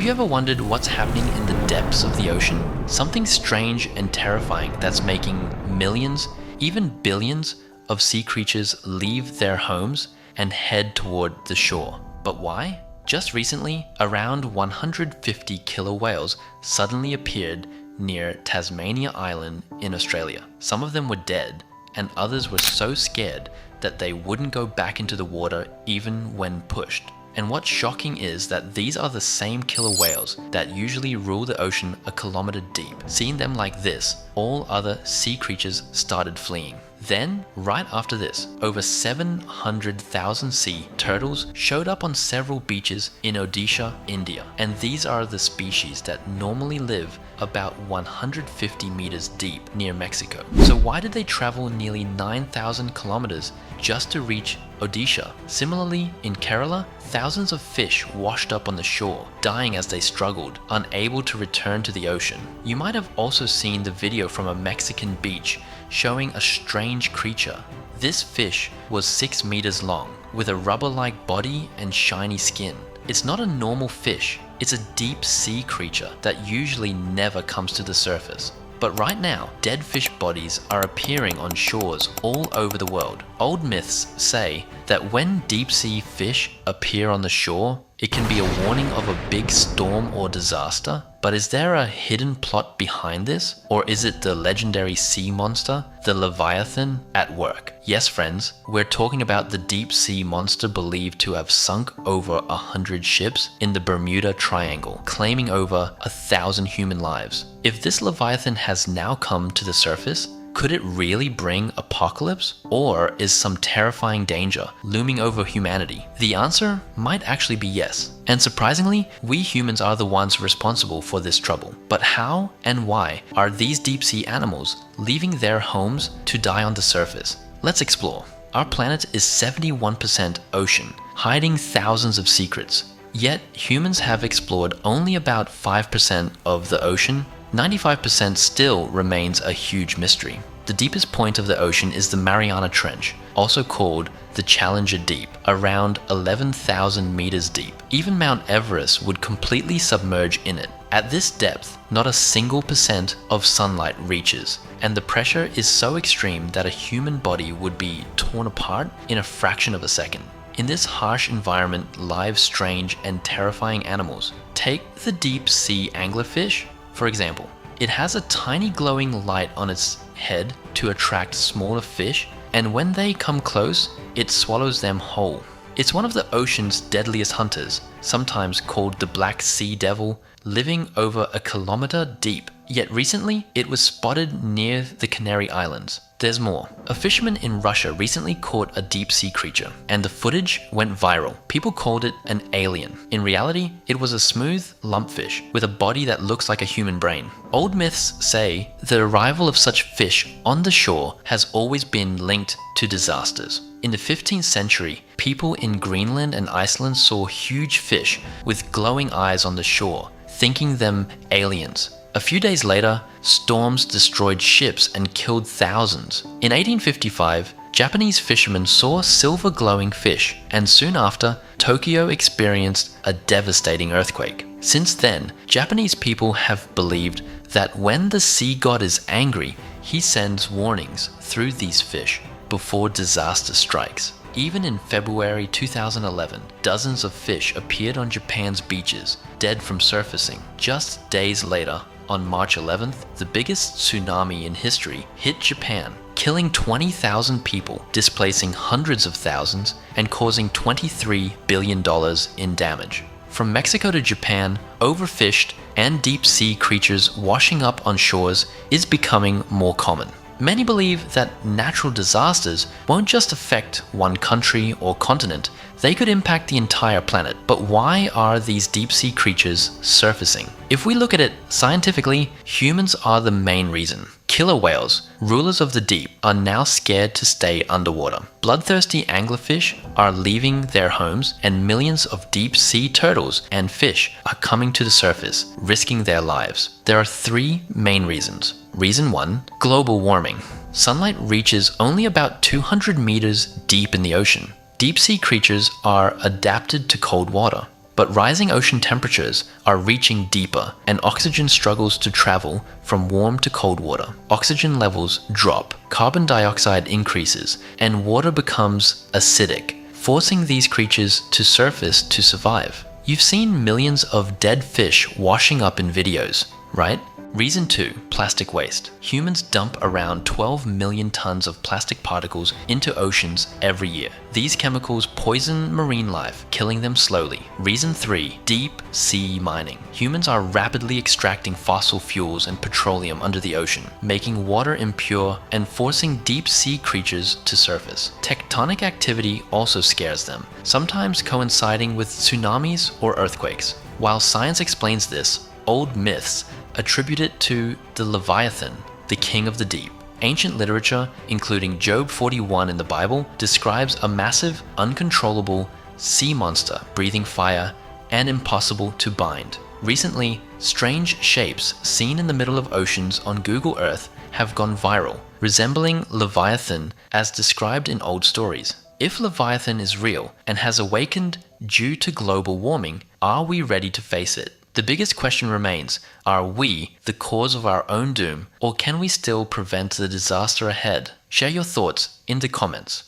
you ever wondered what's happening in the depths of the ocean? Something strange and terrifying that's making millions, even billions, of sea creatures leave their homes and head toward the shore. But why? Just recently, around 150 killer whales suddenly appeared near Tasmania Island in Australia. Some of them were dead, and others were so scared that they wouldn't go back into the water even when pushed. And what's shocking is that these are the same killer whales that usually rule the ocean a kilometer deep. Seeing them like this, all other sea creatures started fleeing. Then, right after this, over 700,000 sea turtles showed up on several beaches in Odisha, India. And these are the species that normally live about 150 meters deep near Mexico. So why did they travel nearly 9,000 kilometers just to reach Odisha? Similarly, in Kerala, thousands of fish washed up on the shore, dying as they struggled, unable to return to the ocean. You might have also seen the video from a Mexican beach showing a strange creature. This fish was 6 meters long, with a rubber-like body and shiny skin. It's not a normal fish, it's a deep sea creature that usually never comes to the surface. But right now, dead fish bodies are appearing on shores all over the world. Old myths say that when deep sea fish appear on the shore, it can be a warning of a big storm or disaster. But is there a hidden plot behind this? Or is it the legendary sea monster, the Leviathan, at work? Yes, friends, we're talking about the deep sea monster believed to have sunk over 100 ships in the Bermuda Triangle, claiming over 1,000 human lives. If this Leviathan has now come to the surface, could it really bring apocalypse? Or is some terrifying danger looming over humanity? The answer might actually be yes. And surprisingly, we humans are the ones responsible for this trouble. But how and why are these deep sea animals leaving their homes to die on the surface? Let's explore. Our planet is 71% ocean, hiding thousands of secrets. Yet humans have explored only about 5% of the ocean. 95% still remains a huge mystery. The deepest point of the ocean is the Mariana Trench, also called the Challenger Deep, around 11,000 meters deep. Even Mount Everest would completely submerge in it. At this depth, not a single percent of sunlight reaches, and the pressure is so extreme that a human body would be torn apart in a fraction of a second. In this harsh environment live strange and terrifying animals. Take the deep sea anglerfish, for example. It has a tiny glowing light on its head to attract smaller fish, and when they come close, it swallows them whole. It's one of the ocean's deadliest hunters, sometimes called the Black Sea Devil, living over a kilometer deep. Yet recently, it was spotted near the Canary Islands. There's more. A fisherman in Russia recently caught a deep sea creature, and the footage went viral. People called it an alien. In reality, it was a smooth lumpfish with a body that looks like a human brain. Old myths say the arrival of such fish on the shore has always been linked to disasters. In the 15th century, people in Greenland and Iceland saw huge fish with glowing eyes on the shore, thinking them aliens. A few days later, storms destroyed ships and killed thousands. In 1855, Japanese fishermen saw silver glowing fish, and soon after, Tokyo experienced a devastating earthquake. Since then, Japanese people have believed that when the sea god is angry, he sends warnings through these fish before disaster strikes. Even in February 2011, dozens of fish appeared on Japan's beaches, dead from surfacing. Just days later, on March 11th, the biggest tsunami in history hit Japan, killing 20,000 people, displacing hundreds of thousands, and causing $23 billion in damage. From Mexico to Japan, overfished and deep sea creatures washing up on shores is becoming more common. Many believe that natural disasters won't just affect one country or continent, they could impact the entire planet. But why are these deep sea creatures surfacing? If we look at it scientifically, humans are the main reason. Killer whales, rulers of the deep, are now scared to stay underwater. Bloodthirsty anglerfish are leaving their homes, and millions of deep sea turtles and fish are coming to the surface, risking their lives. There are three main reasons. Reason 1, global warming. Sunlight reaches only about 200 meters deep in the ocean. Deep sea creatures are adapted to cold water. But rising ocean temperatures are reaching deeper, and oxygen struggles to travel from warm to cold water. Oxygen levels drop, carbon dioxide increases, and water becomes acidic, forcing these creatures to surface to survive. You've seen millions of dead fish washing up in videos, right? Reason 2. Plastic waste. Humans dump around 12 million tons of plastic particles into oceans every year. These chemicals poison marine life, killing them slowly. Reason 3. Deep sea mining. Humans are rapidly extracting fossil fuels and petroleum under the ocean, making water impure and forcing deep sea creatures to surface. Tectonic activity also scares them, sometimes coinciding with tsunamis or earthquakes. While science explains this, old myths attribute it to the Leviathan, the king of the deep. Ancient literature, including Job 41 in the Bible, describes a massive, uncontrollable sea monster breathing fire and impossible to bind. Recently, strange shapes seen in the middle of oceans on Google Earth have gone viral, resembling Leviathan as described in old stories. If Leviathan is real and has awakened due to global warming, are we ready to face it? The biggest question remains, are we the cause of our own doom, or can we still prevent the disaster ahead? Share your thoughts in the comments.